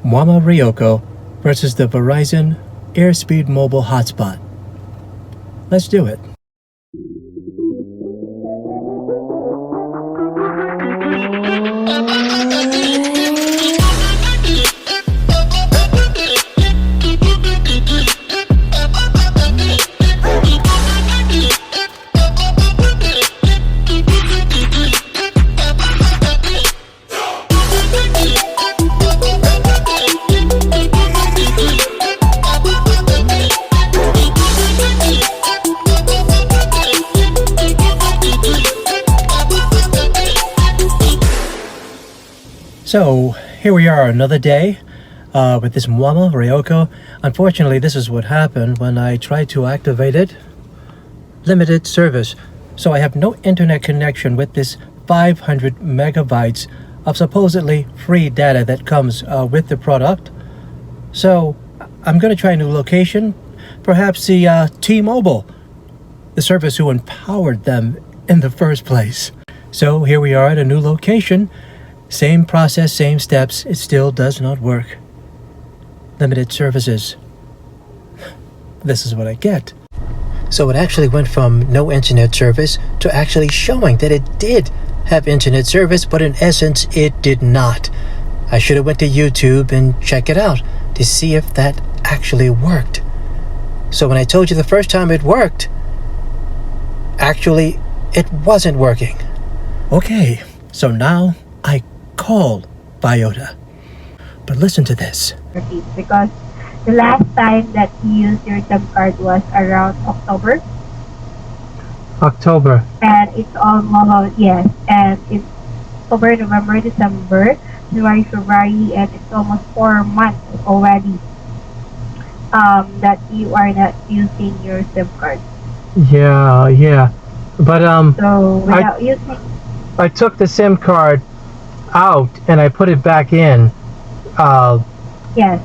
Muama Ryoko versus the Verizon Airspeed mobile hotspot. Let's do it. So here we are another day with this Muama Ryoko. Unfortunately, this is what happened when I tried to activate it. Limited service. So I have no internet connection with this 500 megabytes of supposedly free data that comes with the product. So I'm going to try a new location. Perhaps the T-Mobile, the service who empowered them in the first place. So here we are at a new location. Same process, same steps, it still does not work. Limited services. This is what I get. So it actually went from no internet service to actually showing that it did have internet service, but in essence, it did not. I should have went to YouTube and check it out to see if that actually worked. So when I told you the first time it worked, actually, it wasn't working. Okay, so now I call Biota. But listen to this. Because the last time that you used your SIM card was around October. And it's almost, yes, and it's October, November, December, January, February, and it's almost 4 months already that you are not using your SIM card. Yeah. But so without using, I took the SIM card out and I put it back in. Yes.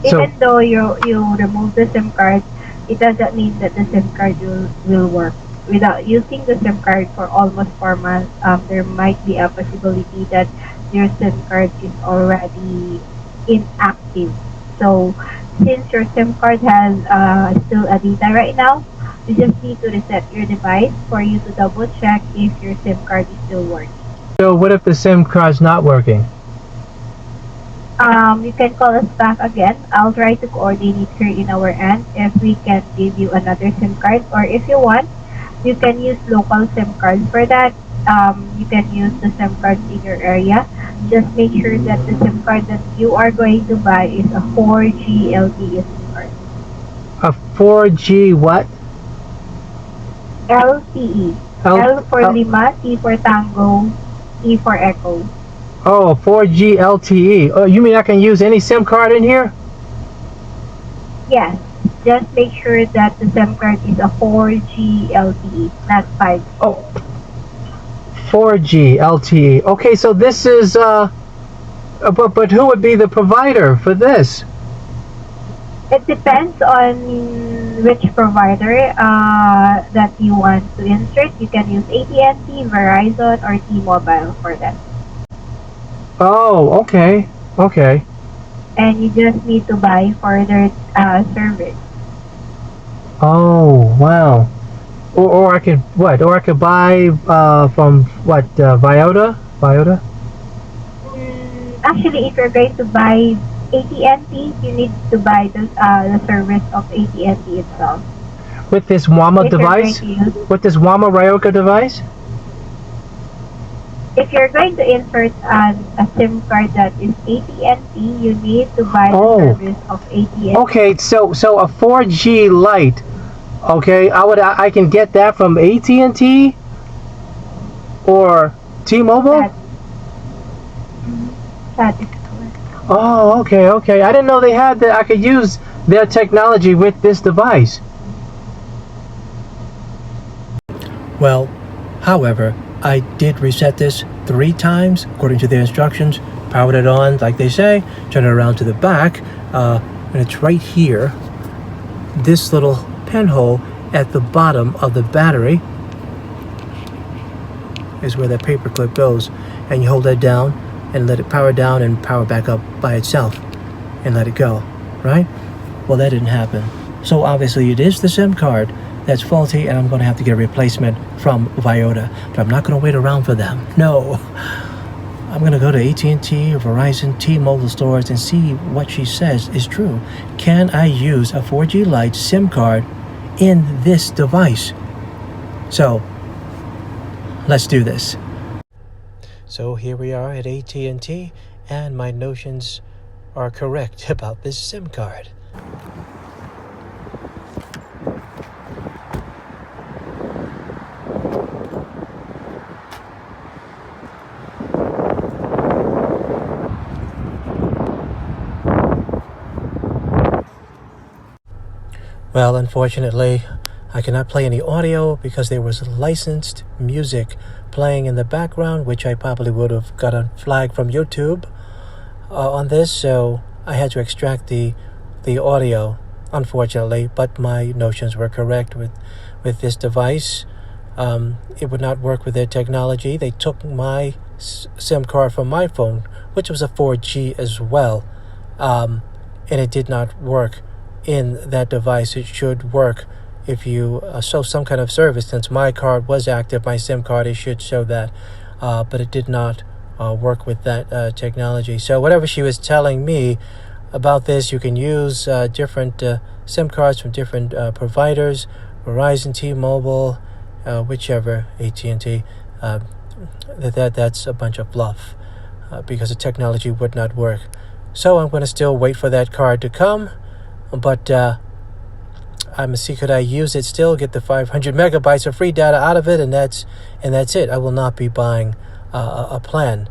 So, even though you remove the SIM card, it doesn't mean that the SIM card will work. Without using the SIM card for almost 4 months, there might be a possibility that your SIM card is already inactive. So since your SIM card has still a data right now, you just need to reset your device for you to double check if your SIM card is still working. So what if the SIM card's not working? You can call us back again. I'll try to coordinate here in our end if we can give you another SIM card, or if you want, you can use local SIM cards. For that, you can use the SIM cards in your area. Just make sure that the SIM card that you are going to buy is a 4G LTE SIM card. A 4G what? LTE. L for Lima, T for Tango, E for Echo. Oh, 4G LTE. Oh, you mean I can use any SIM card in here? Yes. Just make sure that the SIM card is a 4G LTE, not 5G. Oh, 4G LTE. Okay, so this is, but who would be the provider for this? It depends on which provider that you want to insert. You can use AT&T, Verizon, or T-Mobile for that. Oh, okay. And you just need to buy for their service. Oh, wow. Or I could what? Or I could buy from what? Biota? Actually, if you're going to buy AT&T, you need to buy the service of AT&T itself. With this Muama device? With this Muama Ryoko device? If you're going to insert a SIM card that is AT&T, you need to buy the service of AT&T. Okay, so a 4G Lite. Okay, I can get that from AT&T or T-Mobile? That is correct. Oh, okay. I didn't know they had that. I could use their technology with this device. Well, however, I did reset this 3 times according to their instructions, powered it on like they say, turn it around to the back, and it's right here, this little pinhole at the bottom of the battery is where that paper clip goes, and you hold that down and let it power down and power back up by itself and let it go, right? Well, that didn't happen. So obviously it is the SIM card that's faulty, and I'm going to have to get a replacement from Viota. But I'm not going to wait around for them. No. I'm going to go to AT&T or Verizon, T-Mobile stores and see what she says is true. Can I use a 4G Lite SIM card in this device? So, let's do this. So here we are at AT&T, and my notions are correct about this SIM card. Well, unfortunately, I cannot play any audio because there was licensed music playing in the background, which I probably would have got a flag from YouTube on this, so I had to extract the audio, unfortunately, but my notions were correct with this device. It would not work with their technology. They took my SIM card from my phone, which was a 4G as well, and it did not work in that device. It should work if you show some kind of service. Since my card was active, my SIM card, it should show that, but it did not work with that technology. So whatever she was telling me about this, you can use different SIM cards from different providers, Verizon, T-Mobile, whichever, AT&T. That's a bunch of fluff because the technology would not work. So I'm going to still wait for that card to come. But I'm gonna see, could I use it still, get the 500 megabytes of free data out of it, and that's it. I will not be buying a plan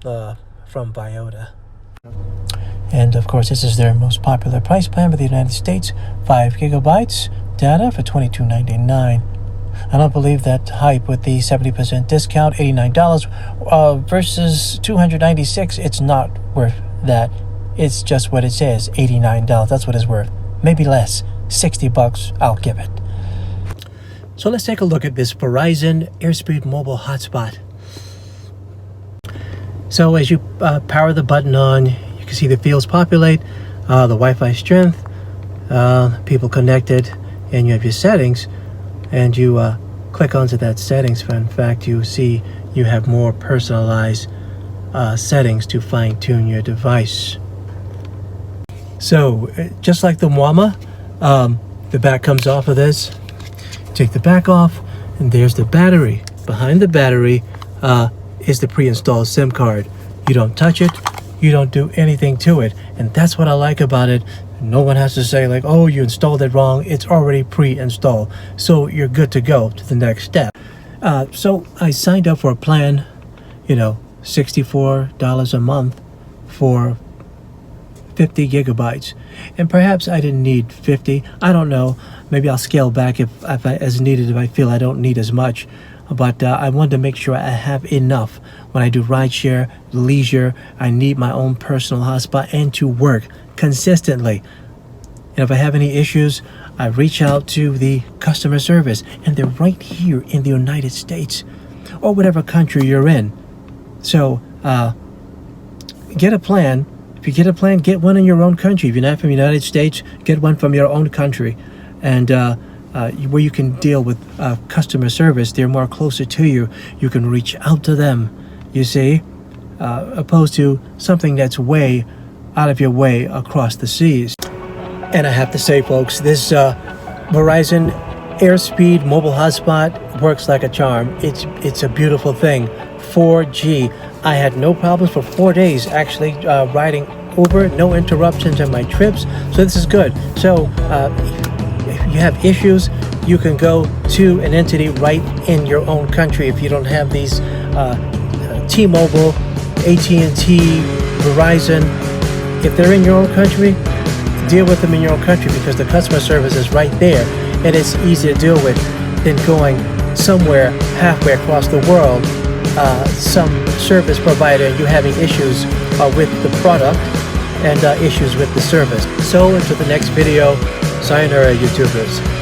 from Viota. And of course, this is their most popular price plan for the United States: 5 gigabytes data for $22.99. I don't believe that hype with the 70% discount, $89 versus $296. It's not worth that. It's just what it says, $89. That's what it's worth. Maybe less. $60, I'll give it. So let's take a look at this Verizon Airspeed mobile hotspot. So as you power the button on, you can see the fields populate, the Wi-Fi strength, people connected, and you have your settings, and you click onto that settings. In fact, you see you have more personalized settings to fine-tune your device. So, just like the Muama, the back comes off of this. Take the back off, and there's the battery. Behind the battery is the pre-installed SIM card. You don't touch it, you don't do anything to it, and that's what I like about it. No one has to say like, oh, you installed it wrong. It's already pre-installed, so you're good to go to the next step. So I signed up for a plan, $64 a month for 50 gigabytes, and perhaps I didn't need 50. I don't know. Maybe I'll scale back if as needed, if I feel I don't need as much. But I wanted to make sure I have enough when I do rideshare, leisure. I need my own personal hotspot and to work consistently. And if I have any issues, I reach out to the customer service, and they're right here in the United States or whatever country you're in. So get a plan. If you get a plan, get one in your own country. If you're not from the United States, get one from your own country. And where you can deal with customer service, they're more closer to you. You can reach out to them, you see, opposed to something that's way out of your way across the seas. And I have to say, folks, this Verizon Airspeed mobile hotspot works like a charm. It's a beautiful thing. 4G. I had no problems for 4 days actually riding Uber, no interruptions on my trips, so this is good. So if you have issues, you can go to an entity right in your own country. If you don't have these T-Mobile, AT&T, Verizon, if they're in your own country, deal with them in your own country, because the customer service is right there, and it's easy to deal with than going somewhere halfway across the world, some service provider, and you having issues with the product and issues with the service. So until the next video, sayonara, YouTubers.